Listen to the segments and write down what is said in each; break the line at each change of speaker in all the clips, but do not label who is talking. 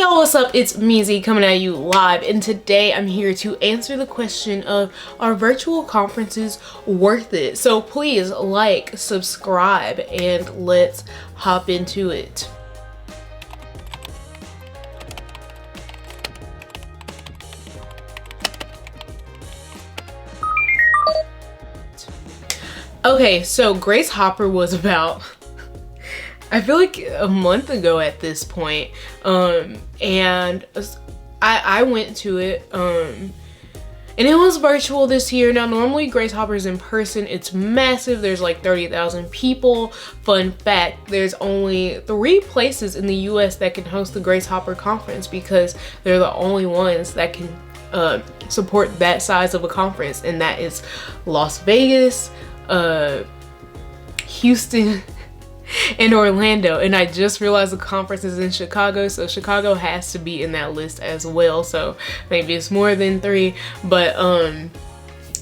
Yo, what's up? It's Meezy coming at you live, and today I'm here to answer the question of, are virtual conferences worth it? So please like, subscribe, and let's hop into it. Okay, so Grace Hopper was about, I feel like a month ago at this point, and I went to it, and it was virtual this year. Now normally Grace Hopper's in person. It's massive. There's like 30,000 people. Fun fact, there's only 3 places in the US that can host the Grace Hopper conference because they're the only ones that can support that size of a conference, and that is Las Vegas, Houston, and Orlando. And I just realized the conference is in Chicago, so Chicago has to be in that list as well. So maybe it's more than 3, but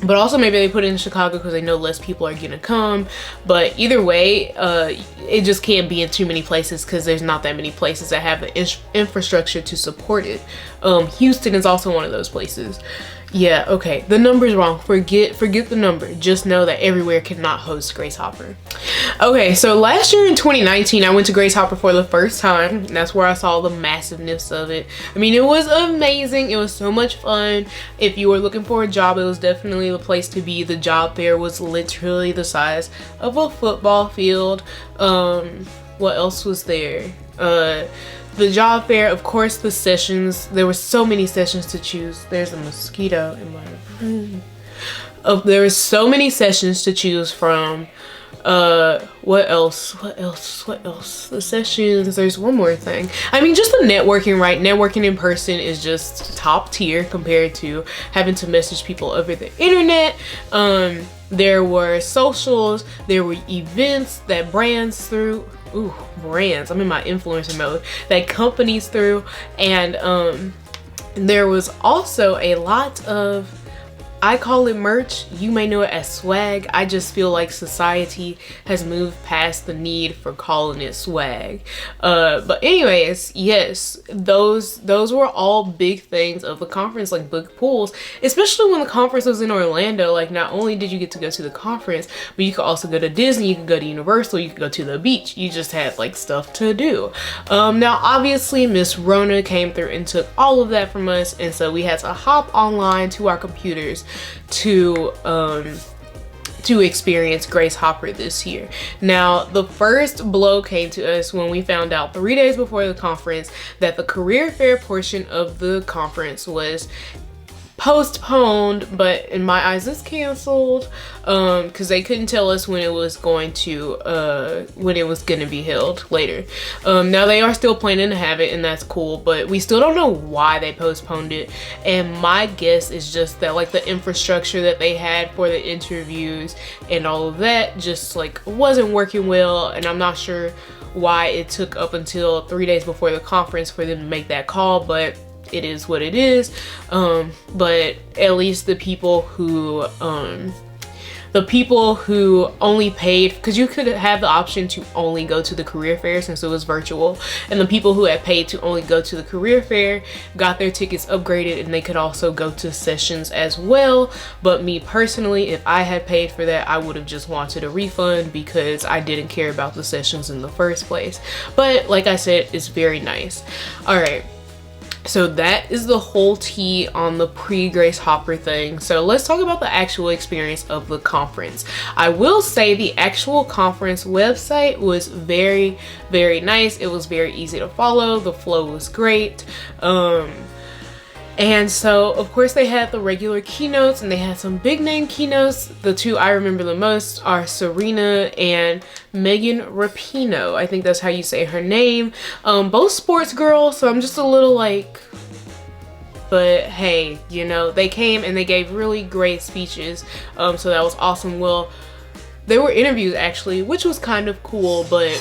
also maybe they put it in Chicago because they know less people are gonna come. But either way, it just can't be in too many places because there's not that many places that have the infrastructure to support it. Houston is also one of those places. Yeah, okay, the number's wrong. Forget the number. Just know that everywhere cannot host Grace Hopper. Okay, so last year in 2019, I went to Grace Hopper for the first time. And that's where I saw the massiveness of it. I mean, it was amazing. It was so much fun. If you were looking for a job, it was definitely the place to be. The job fair was literally the size of a football field. What else was there? The job fair, of course, the sessions. There were so many sessions to choose. There's a mosquito in my room. There were so many sessions to choose from. What else? The sessions. There's one more thing. I mean, just the networking, right? Networking in person is just top tier compared to having to message people over the internet. There were socials. There were events that brands threw. Ooh, brands. I'm in my influencer mode. That companies threw. And there was also a lot of, I call it merch. You may know it as swag. I just feel like society has moved past the need for calling it swag. But anyways, yes, those were all big things of the conference, like book pools, especially when the conference was in Orlando. Like, not only did you get to go to the conference, but you could also go to Disney, you could go to Universal, you could go to the beach. You just had like stuff to do. Now obviously Miss Rona came through and took all of that from us, and so we had to hop online to our computers to experience Grace Hopper this year. Now, the first blow came to us when we found out 3 days before the conference that the career fair portion of the conference was postponed, but in my eyes it's canceled, because they couldn't tell us when it was going to be held later. Now they are still planning to have it, and that's cool, but we still don't know why they postponed it. And my guess is just that like the infrastructure that they had for the interviews and all of that just like wasn't working well, and I'm not sure why it took up until 3 days before the conference for them to make that call, but it is what it is. But at least the people who only paid, because you could have the option to only go to the career fair since it was virtual, and the people who had paid to only go to the career fair got their tickets upgraded, and they could also go to sessions as well. But me personally, if I had paid for that, I would have just wanted a refund because I didn't care about the sessions in the first place. But like I said, it's very nice. All right, so that is the whole tea on the pre-Grace Hopper thing. So let's talk about the actual experience of the conference. I will say the actual conference website was very, very nice. It was very easy to follow. The flow was great. And so of course they had the regular keynotes, and they had some big name keynotes. The 2 I remember the most are Serena and Rapinoe. I think that's how you say her name. Both sports girls, so I'm just a little like, but hey, you know, they came and they gave really great speeches. So that was awesome. Well, there were interviews actually, which was kind of cool, but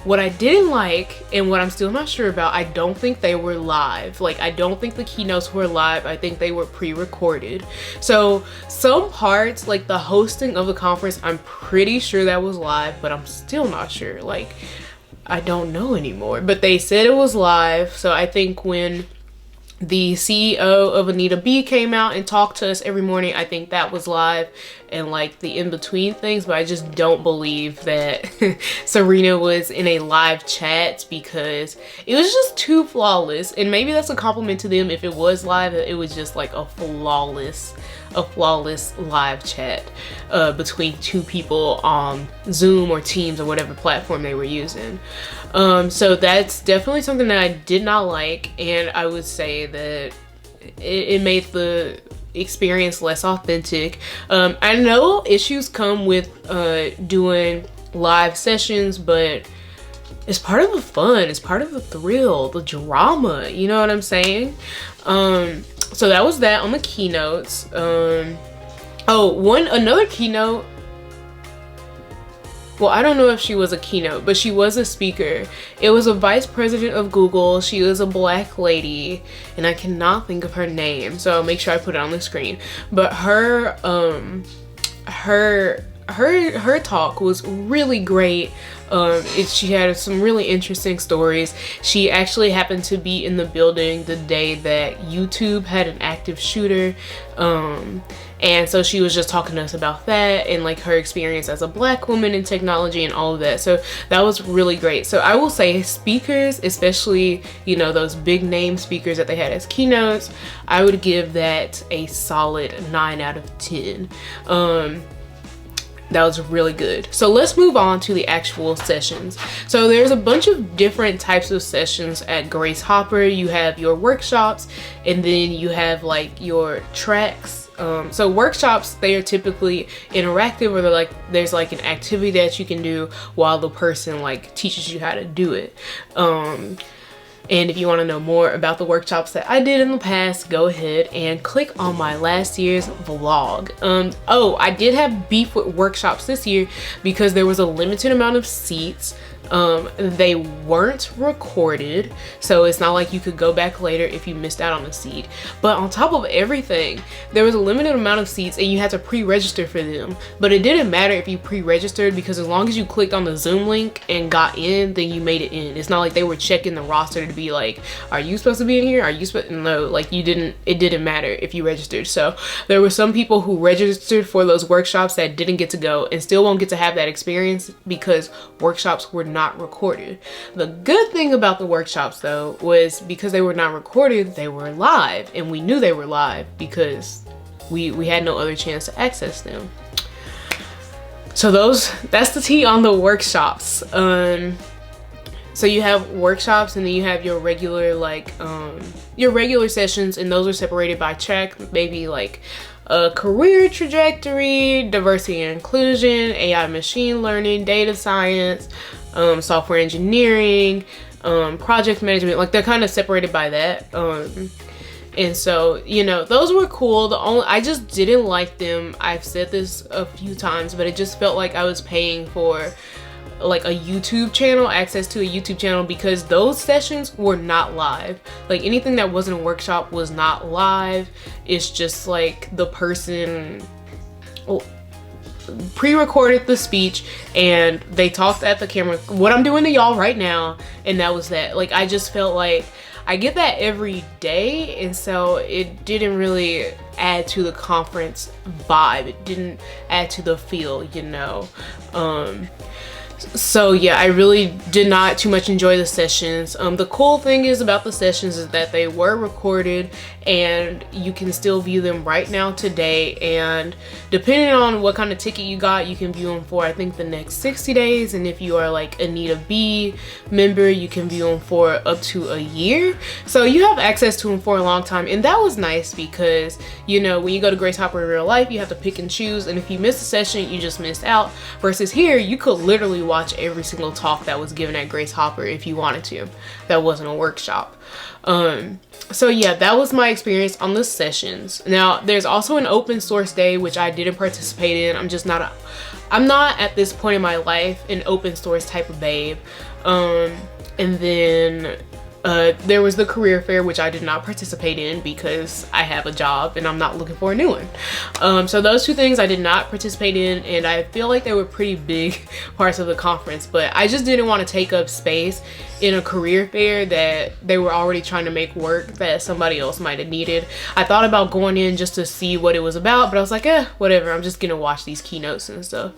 what I didn't like, and what I'm still not sure about, I don't think they were live. Like, I don't think the keynotes were live. I think they were pre-recorded. So some parts, like the hosting of the conference, I'm pretty sure that was live, but I'm still not sure. Like, I don't know anymore, but they said it was live. So I think when the CEO of Anita B came out and talked to us every morning, I think that was live, and like the in-between things. But I just don't believe that Serena was in a live chat, because it was just too flawless. And maybe that's a compliment to them if it was live. It was just like a flawless live chat between two people on Zoom or Teams or whatever platform they were using. So that's definitely something that I did not like, and I would say that it made the experience less authentic. I know issues come with doing live sessions, but it's part of the fun, it's part of the thrill, the drama, you know what I'm saying? So that was that on the keynotes. Another keynote. Well, I don't know if she was a keynote, but she was a speaker. It was a vice president of Google. She was a black lady, and I cannot think of her name, so I'll make sure I put it on the screen. But her talk was really great. She had some really interesting stories. She actually happened to be in the building the day that YouTube had an active shooter. And so she was just talking to us about that and like her experience as a black woman in technology and all of that. So that was really great. So I will say speakers, especially, you know, those big name speakers that they had as keynotes, I would give that a solid 9 out of 10. That was really good. So let's move on to the actual sessions. So there's a bunch of different types of sessions at Grace Hopper. You have your workshops, and then you have like your tracks. So workshops, they are typically interactive, or there's like an activity that you can do while the person like teaches you how to do it. And if you want to know more about the workshops that I did in the past, go ahead and click on my last year's vlog. I did have beef with workshops this year because there was a limited amount of seats. They weren't recorded, so it's not like you could go back later if you missed out on a seat. But on top of everything, there was a limited amount of seats and you had to pre-register for them. But it didn't matter if you pre-registered, because as long as you clicked on the Zoom link and got in, then you made it in. It's not like they were checking the roster to be like, are you supposed to be in here? Are you supposed? No, like it didn't matter if you registered. So there were some people who registered for those workshops that didn't get to go and still won't get to have that experience because workshops were not recorded. The good thing about the workshops though was because they were not recorded, they were live, and we knew they were live because we had no other chance to access them. So that's the tea on the workshops. So you have workshops, and then you have your regular sessions, and those are separated by track, maybe like a career trajectory, diversity and inclusion, AI machine learning, data science, software engineering, project management. Like they're kind of separated by that. And so, you know, those were cool. I just didn't like them. I've said this a few times, but it just felt like I was paying for like a YouTube channel, access to a YouTube channel, because those sessions were not live. Like anything that wasn't a workshop was not live. It's just like the person pre-recorded the speech and they talked at the camera, what I'm doing to y'all right now, and that was that. Like I just felt like I get that every day, and so it didn't really add to the conference vibe. It didn't add to the feel, you know. So yeah, I really did not too much enjoy the sessions. The cool thing is about the sessions is that they were recorded and you can still view them right now today, and depending on what kind of ticket you got, you can view them for I think the next 60 days, and if you are like Anita B member, you can view them for up to a year. So you have access to them for a long time, and that was nice because, you know, when you go to Grace Hopper in real life, you have to pick and choose, and if you miss a session, you just missed out, versus here you could literally watch every single talk that was given at Grace Hopper if you wanted to. That wasn't a workshop. So yeah, that was my experience on the sessions. Now there's also an open source day, which I didn't participate in. I'm not at this point in my life an open source type of babe. And then There was the career fair, which I did not participate in because I have a job and I'm not looking for a new one. So those two things I did not participate in, and I feel like they were pretty big parts of the conference, but I just didn't want to take up space in a career fair that they were already trying to make work that somebody else might have needed. I thought about going in just to see what it was about, but I was like, whatever, I'm just gonna watch these keynotes and stuff.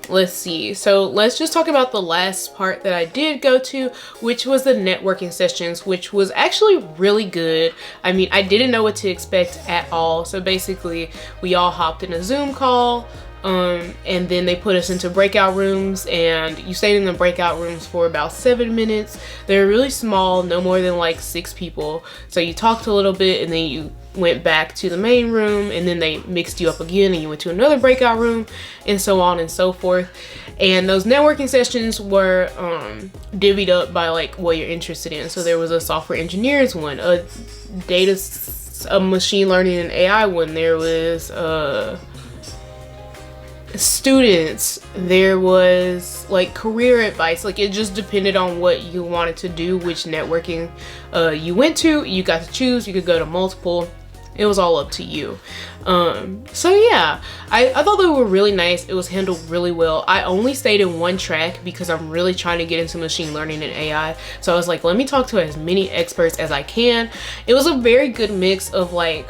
Let's see, so let's just talk about the last part that I did go to, which was the networking sessions, which was actually really good. I mean, I didn't know what to expect at all. So basically we all hopped in a Zoom call, and then they put us into breakout rooms, and you stayed in the breakout rooms for about 7 minutes. They're really small, no more than like 6 people. So you talked a little bit and then you went back to the main room, and then they mixed you up again and you went to another breakout room, and so on and so forth. And those networking sessions were divvied up by like what you're interested in. So there was a software engineers one, a machine learning and AI one, there was students, there was like career advice. Like it just depended on what you wanted to do, which networking you went to. You got to choose, you could go to multiple. It was all up to you. So yeah, I thought they were really nice. It was handled really well. I only stayed in one track because I'm really trying to get into machine learning and AI. So I was like, let me talk to as many experts as I can. It was a very good mix of like,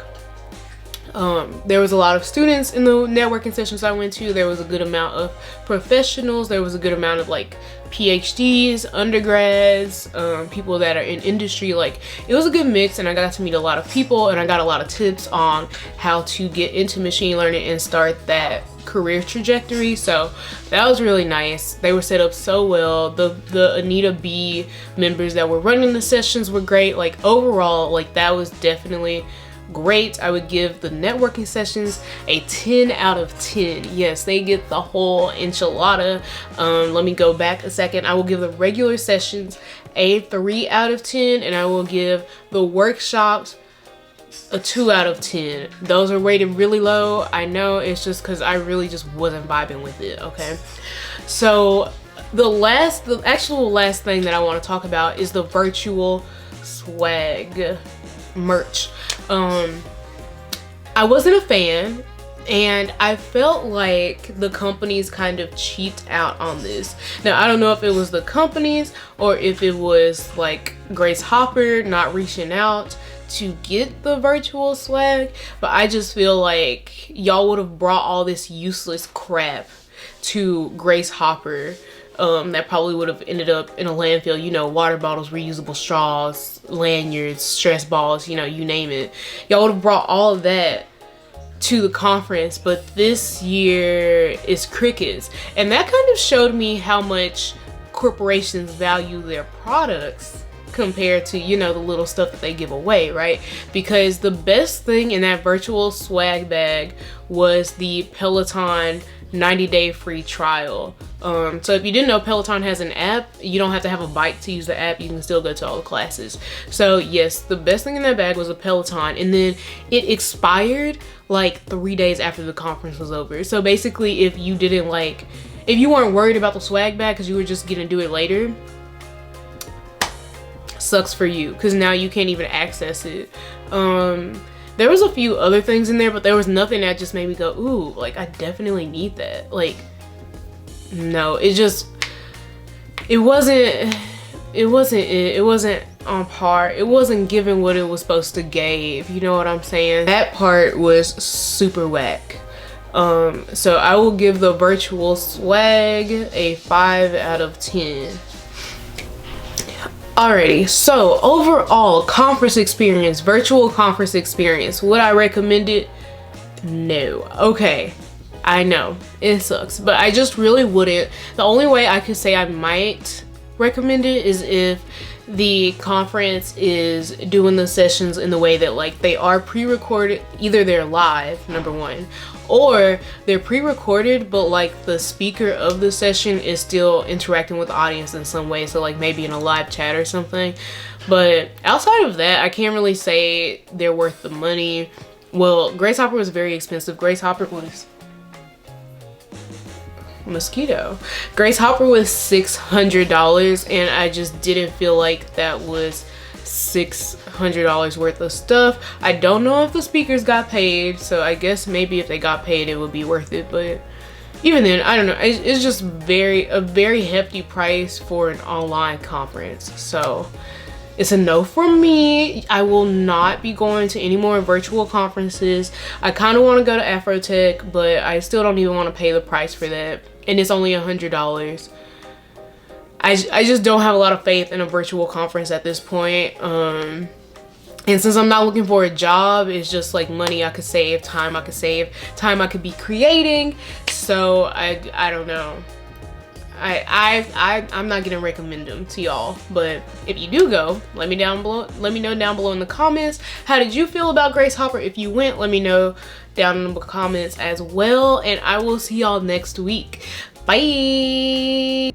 there was a lot of students in the networking sessions I went to. There was a good amount of professionals. There was a good amount of like PhDs, undergrads, people that are in industry. Like it was a good mix, and I got to meet a lot of people, and I got a lot of tips on how to get into machine learning and start that career trajectory. So that was really nice. They were set up so well. The Anita B members that were running the sessions were great. Like overall, like that was definitely great. I would give the networking sessions a 10 out of 10. Yes, they get the whole enchilada. Let me go back a second. I will give the regular sessions a 3 out of 10, and I will give the workshops a 2 out of 10. Those are rated really low. I know, it's just because I really just wasn't vibing with it. Okay, so the actual last thing that I want to talk about is the virtual swag merch. I wasn't a fan, and I felt like the companies kind of cheaped out on this. Now, I don't know if it was the companies or if it was like Grace Hopper not reaching out to get the virtual swag, but I just feel like y'all would have brought all this useless crap to Grace Hopper. That probably would have ended up in a landfill, you know, water bottles, reusable straws, lanyards, stress balls, you know, you name it. Y'all would have brought all of that to the conference, but this year is crickets. And that kind of showed me how much corporations value their products compared to, you know, the little stuff that they give away, right? Because the best thing in that virtual swag bag was the Peloton 90-day free trial. So if you didn't know, Peloton has an app. You don't have to have a bike to use the app. You can still go to all the classes. So yes, the best thing in that bag was a Peloton, and then it expired like 3 days after the conference was over. So basically, if you weren't worried about the swag bag because you were just gonna do it later, sucks for you, because now you can't even access it. There was a few other things in there, but there was nothing that just made me go, ooh, like I definitely need that. Like, no, it wasn't on par. It wasn't giving what it was supposed to give. You know what I'm saying? That part was super whack. So I will give the virtual swag a 5 out of 10. Alrighty, so overall conference experience, virtual conference experience, would I recommend it? No. Okay, I know it sucks, but I just really wouldn't. The only way I could say I might recommend it is if the conference is doing the sessions in the way that like they are pre-recorded. Either they're live, number one, or they're pre-recorded, but like the speaker of the session is still interacting with the audience in some way, so like maybe in a live chat or something. But outside of that, I can't really say they're worth the money. Well, Grace Hopper was very expensive. Grace Hopper was mosquito. Grace Hopper was $600, and I just didn't feel like that was $600 worth of stuff. I don't know if the speakers got paid, so I guess maybe if they got paid it would be worth it, but even then, I don't know. It's just a very hefty price for an online conference. So it's a no for me. I will not be going to any more virtual conferences. I kind of want to go to Afrotech, but I still don't even want to pay the price for that. And it's only $100. I just don't have a lot of faith in a virtual conference at this point. And since I'm not looking for a job, it's just like money I could save, time I could save, time I could be creating. So I don't know. I'm not gonna recommend them to y'all, but if you do go, let me know down below in the comments. How did you feel about Grace Hopper? If you went, let me know down in the comments as well, and I will see y'all next week. Bye.